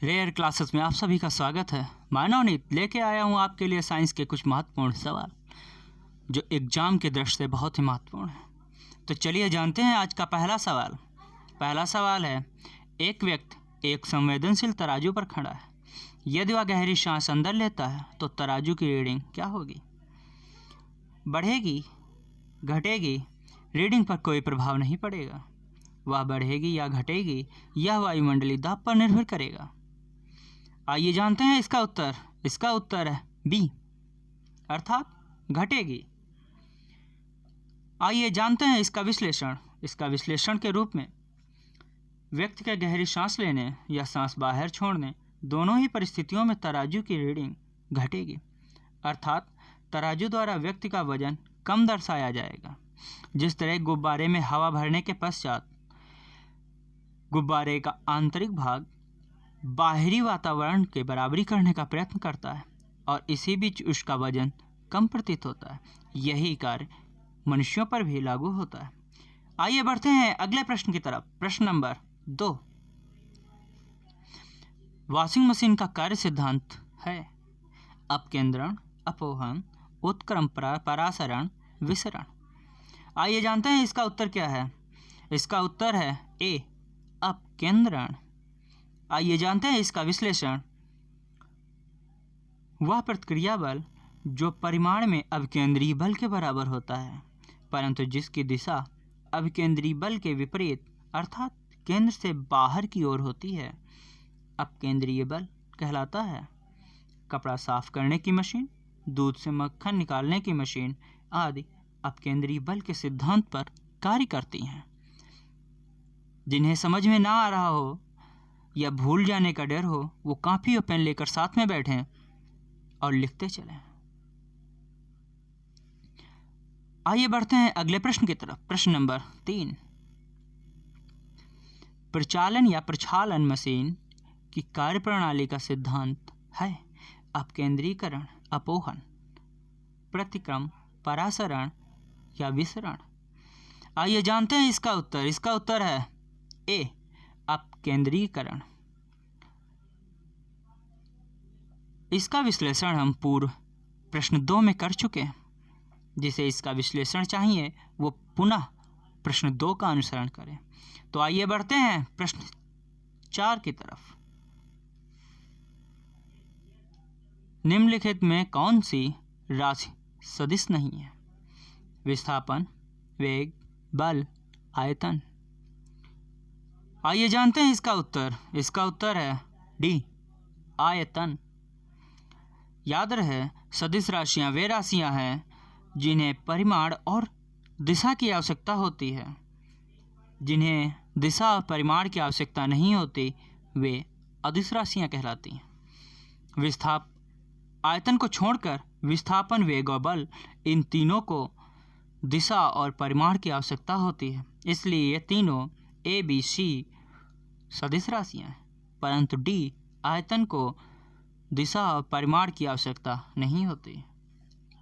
Rare classes में आप सभी का स्वागत है। मैं नवनीत लेके आया हूँ आपके लिए साइंस के कुछ महत्वपूर्ण सवाल जो एग्जाम की दृष्टि से बहुत ही महत्वपूर्ण है। तो चलिए जानते हैं आज का पहला सवाल। पहला सवाल है, एक व्यक्ति एक संवेदनशील तराजू पर खड़ा है। यदि वह गहरी सांस अंदर लेता है तो तराजू की रीडिंग क्या होगी? बढ़ेगी, घटेगी? रीडिंग पर कोई प्रभाव नहीं पड़ेगा। वह बढ़ेगी या घटेगी यह वायुमंडलीय दाब पर निर्भर करेगा। आइए जानते हैं इसका उत्तर। इसका उत्तर है बी, अर्थात घटेगी। आइए जानते हैं इसका विश्लेषण। इसका विश्लेषण के रूप में व्यक्ति के गहरी सांस लेने या सांस बाहर छोड़ने दोनों ही परिस्थितियों में तराजू की रीडिंग घटेगी, अर्थात तराजू द्वारा व्यक्ति का वजन कम दर्शाया जाएगा। जिस तरह गुब्बारे में हवा भरने के पश्चात गुब्बारे का आंतरिक भाग बाहरी वातावरण के बराबरी करने का प्रयत्न करता है और इसी बीच उसका वजन कम प्रतीत होता है, यही कार्य मनुष्यों पर भी लागू होता है। आइए बढ़ते हैं अगले प्रश्न की तरफ। प्रश्न नंबर 2। वॉशिंग मशीन का कार्य सिद्धांत है अपकेंद्रण, अपोहन, उत्क्रम, परासरण, विसरण। आइए जानते हैं इसका उत्तर क्या है। इसका उत्तर है ए, अपकेंद्रण। आइए जानते हैं इसका विश्लेषण। वह प्रतिक्रिया बल जो परिमाण में अभिकेंद्रीय बल के बराबर होता है, परंतु जिसकी दिशा अभिकेंद्रीय बल के विपरीत अर्थात केंद्र से बाहर की ओर होती है, अपकेंद्रीय बल कहलाता है। कपड़ा साफ करने की मशीन, दूध से मक्खन निकालने की मशीन आदि अपकेंद्रीय बल के सिद्धांत पर कार्य करती हैं। जिन्हें समझ में ना आ रहा हो या भूल जाने का डर हो, वो कॉपी और पेन लेकर साथ में बैठें और लिखते चलें। आइए बढ़ते हैं अगले प्रश्न की तरफ। प्रश्न नंबर 3। प्रचालन या प्रक्षालन मशीन की कार्यप्रणाली का सिद्धांत है अपकेंद्रीकरण, अपोहन, प्रतिक्रम, परासरण या विसरण। आइए जानते हैं इसका उत्तर। इसका उत्तर है ए, अपकेंद्रीकरण। इसका विश्लेषण हम पूर्व प्रश्न 2 में कर चुके हैं। जिसे इसका विश्लेषण चाहिए वो पुनः प्रश्न 2 का अनुसरण करें। तो आइए बढ़ते हैं प्रश्न 4 की तरफ। निम्नलिखित में कौन सी राशि सदिश नहीं है? विस्थापन, वेग, बल, आयतन। आइए जानते हैं इसका उत्तर। इसका उत्तर है डी, आयतन। याद रहे, सदिश राशियां वे राशियां हैं जिन्हें परिमाण और दिशा की आवश्यकता होती है। जिन्हें दिशा और परिमाण की आवश्यकता नहीं होती वे अदिश राशियां कहलाती हैं। आयतन को छोड़कर विस्थापन, वेग और बल, इन तीनों को दिशा और परिमाण की आवश्यकता होती है। इसलिए ये तीनों ए, बी, सी सदिश राशियां हैं, परंतु डी, आयतन को दिशा और परिमाण की आवश्यकता नहीं होती।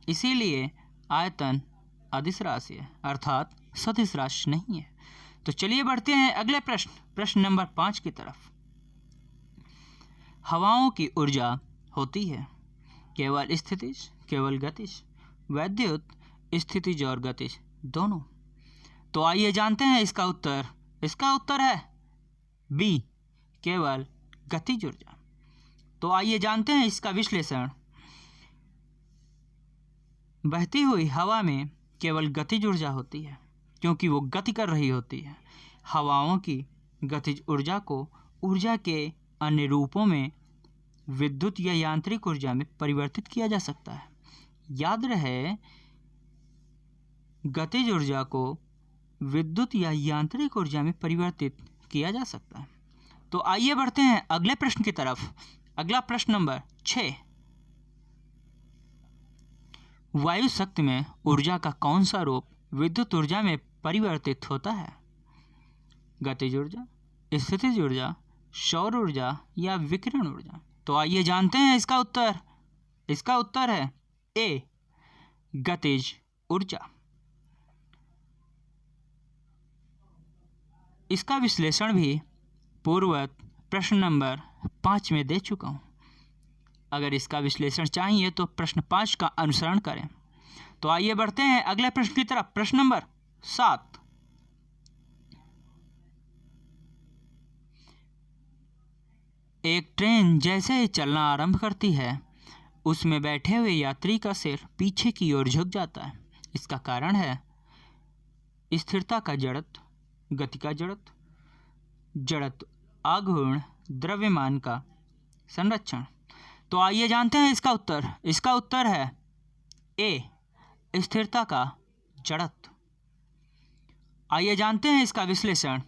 इसीलिए आयतन अदिश राशि है, अर्थात सदिश राशि नहीं है। तो चलिए बढ़ते हैं अगले प्रश्न। प्रश्न नंबर 5 की तरफ। हवाओं की ऊर्जा होती है केवल स्थितिज, केवल गतिज, वैद्युत, स्थितिज और गतिज दोनों। तो आइए जानते हैं इसका उत्तर। इसका उत्तर है बी, केवल गतिज ऊर्जा। तो आइए जानते हैं इसका विश्लेषण। बहती हुई हवा में केवल गतिज ऊर्जा होती है क्योंकि वो गति कर रही होती है। हवाओं की गतिज ऊर्जा को ऊर्जा के अन्य रूपों में विद्युत या यांत्रिक ऊर्जा में परिवर्तित किया जा सकता है। याद रहे, गतिज ऊर्जा को विद्युत या यांत्रिक ऊर्जा में परिवर्तित किया जा सकता है। तो आइए बढ़ते हैं अगले प्रश्न की तरफ। अगला प्रश्न नंबर 6। वायु शक्ति में ऊर्जा का कौन सा रूप विद्युत ऊर्जा में परिवर्तित होता है? गतिज ऊर्जा, स्थितिज ऊर्जा, सौर ऊर्जा या विकिरण ऊर्जा। तो आइए जानते हैं इसका उत्तर। इसका उत्तर है ए, गतिज ऊर्जा। इसका विश्लेषण भी पूर्ववत प्रश्न नंबर 5 में दे चुका हूँ। अगर इसका विश्लेषण चाहिए तो प्रश्न 5 का अनुसरण करें। तो आइए बढ़ते हैं अगले प्रश्न की तरफ। प्रश्न नंबर 7। एक ट्रेन जैसे ही चलना आरंभ करती है, उसमें बैठे हुए यात्री का सिर पीछे की ओर झुक जाता है। इसका कारण है स्थिरता का जड़त्व, गति का जड़त्व, जड़त्व आघूर्ण, द्रव्यमान का संरक्षण। तो आइए जानते हैं इसका उत्तर। इसका उत्तर है ए, स्थिरता का जड़त्व। आइए जानते हैं इसका विश्लेषण।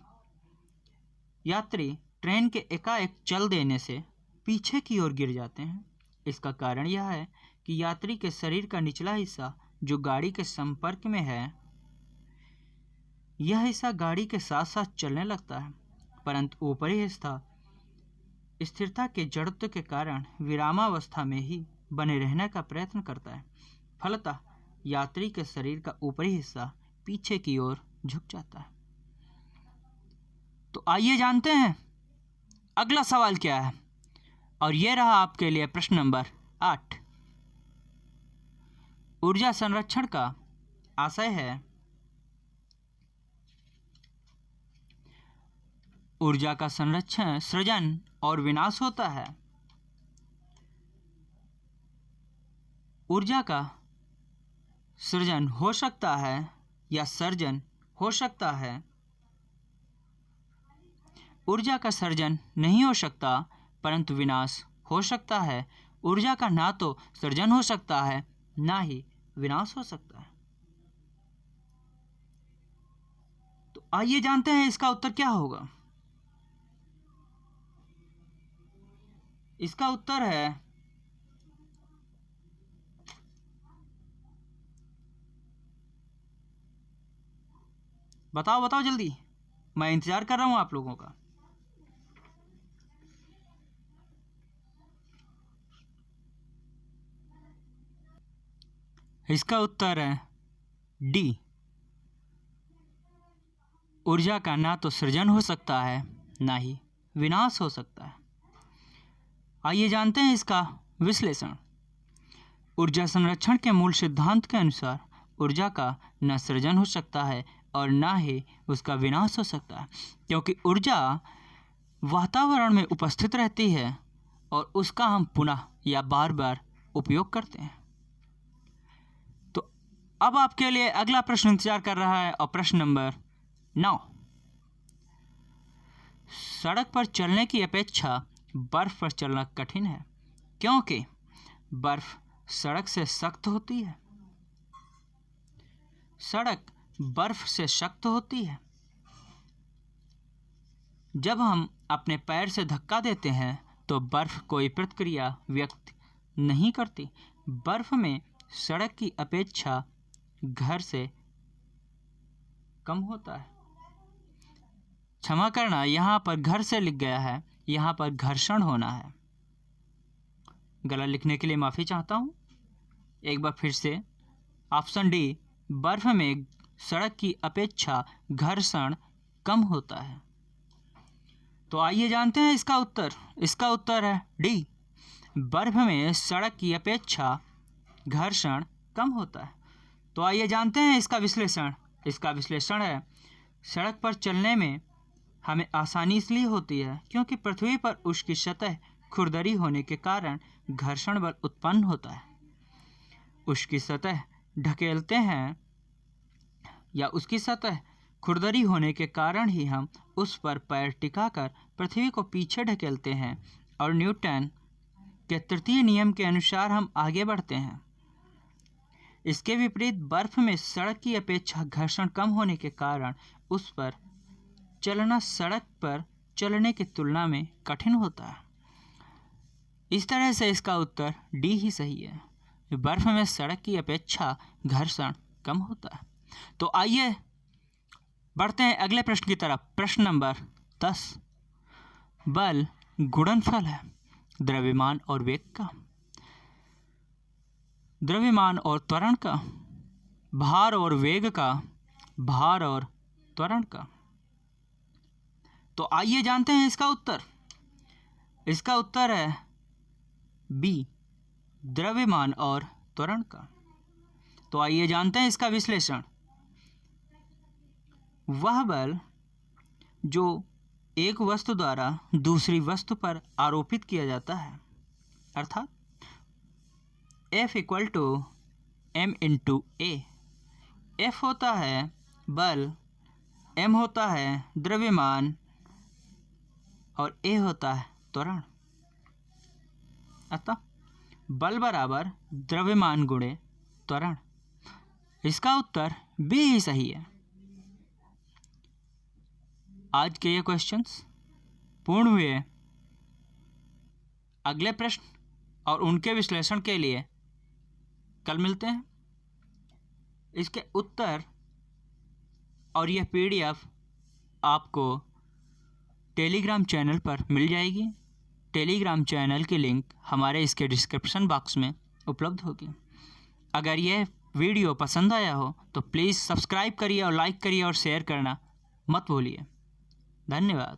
यात्री ट्रेन के एकाएक चल देने से पीछे की ओर गिर जाते हैं। इसका कारण यह है कि यात्री के शरीर का निचला हिस्सा जो गाड़ी के संपर्क में है, यह हिस्सा गाड़ी के साथ साथ चलने लगता है, परंतु ऊपरी हिस्सा स्थिरता के जड़त्व के कारण विरामावस्था में ही बने रहने का प्रयत्न करता है। फलतः यात्री के शरीर का ऊपरी हिस्सा पीछे की ओर झुक जाता है। तो आइए जानते हैं अगला सवाल क्या है, और यह रहा आपके लिए प्रश्न नंबर 8। ऊर्जा संरक्षण का आशय है ऊर्जा का संरक्षण, सृजन और विनाश होता है। ऊर्जा का सृजन हो सकता है या सर्जन हो सकता है। ऊर्जा का सर्जन नहीं हो सकता, परंतु विनाश हो सकता है। ऊर्जा का ना तो सर्जन हो सकता है, ना ही विनाश हो सकता है। तो आइए जानते हैं इसका उत्तर क्या होगा। इसका उत्तर है बताओ बताओ जल्दी, मैं इंतजार कर रहा हूं आप लोगों का। इसका उत्तर है डी, ऊर्जा का ना तो सृजन हो सकता है, ना ही विनाश हो सकता है। आइए जानते हैं इसका विश्लेषण। ऊर्जा संरक्षण के मूल सिद्धांत के अनुसार ऊर्जा का न सृजन हो सकता है और ना ही उसका विनाश हो सकता है, क्योंकि ऊर्जा वातावरण में उपस्थित रहती है और उसका हम पुनः या बार बार उपयोग करते हैं। तो अब आपके लिए अगला प्रश्न इंतजार कर रहा है, और प्रश्न नंबर 9। सड़क पर चलने की अपेक्षा बर्फ पर चलना कठिन है, क्योंकि बर्फ सड़क से सख्त होती है। सड़क बर्फ से सख्त होती है। जब हम अपने पैर से धक्का देते हैं तो बर्फ कोई प्रतिक्रिया व्यक्त नहीं करती। बर्फ में सड़क की अपेक्षा घर से कम होता है। क्षमा करना, यहाँ पर घर से लिख गया है, यहाँ पर घर्षण होना है। गलत लिखने के लिए माफ़ी चाहता हूँ। एक बार फिर से ऑप्शन डी, बर्फ में सड़क की अपेक्षा घर्षण कम होता है। तो आइए जानते हैं इसका उत्तर। इसका उत्तर है डी, बर्फ में सड़क की अपेक्षा घर्षण कम होता है। तो आइए जानते हैं इसका विश्लेषण। इसका विश्लेषण है सड़क पर चलने में हमें आसानी इसलिए होती है क्योंकि पृथ्वी पर उसकी सतह खुरदरी होने के कारण घर्षण बल उत्पन्न होता है। उसकी सतह ढकेलते हैं या उसकी सतह खुरदरी होने के कारण ही हम उस पर पैर टिकाकर पृथ्वी को पीछे ढकेलते हैं और न्यूटन के तृतीय नियम के अनुसार हम आगे बढ़ते हैं। इसके विपरीत बर्फ में सड़क की अपेक्षा घर्षण कम होने के कारण उस पर चलना सड़क पर चलने की तुलना में कठिन होता है। इस तरह से इसका उत्तर डी ही सही है। बर्फ में सड़क की अपेक्षा घर्षण कम होता है। तो आइए बढ़ते हैं अगले प्रश्न की तरफ। प्रश्न नंबर 10। बल गुणनफल है द्रव्यमान और वेग का, द्रव्यमान और त्वरण का, भार और वेग का, भार और त्वरण का। तो आइए जानते हैं इसका उत्तर। इसका उत्तर है बी, द्रव्यमान और त्वरण का। तो आइए जानते हैं इसका विश्लेषण। वह बल जो एक वस्तु द्वारा दूसरी वस्तु पर आरोपित किया जाता है, अर्थात F equal to m into a. F होता है बल, m होता है द्रव्यमान और a होता है त्वरण। अतः बल बराबर द्रव्यमान गुणे त्वरण। इसका उत्तर बी ही सही है। आज के ये क्वेश्चंस पूर्ण हुए। अगले प्रश्न और उनके विश्लेषण के लिए कल मिलते हैं। इसके उत्तर और यह PDF आपको टेलीग्राम चैनल पर मिल जाएगी। टेलीग्राम चैनल की लिंक हमारे इसके डिस्क्रिप्शन बॉक्स में उपलब्ध होगी। अगर यह वीडियो पसंद आया हो तो प्लीज़ सब्सक्राइब करिए और लाइक करिए और शेयर करना मत भूलिए। धन्यवाद।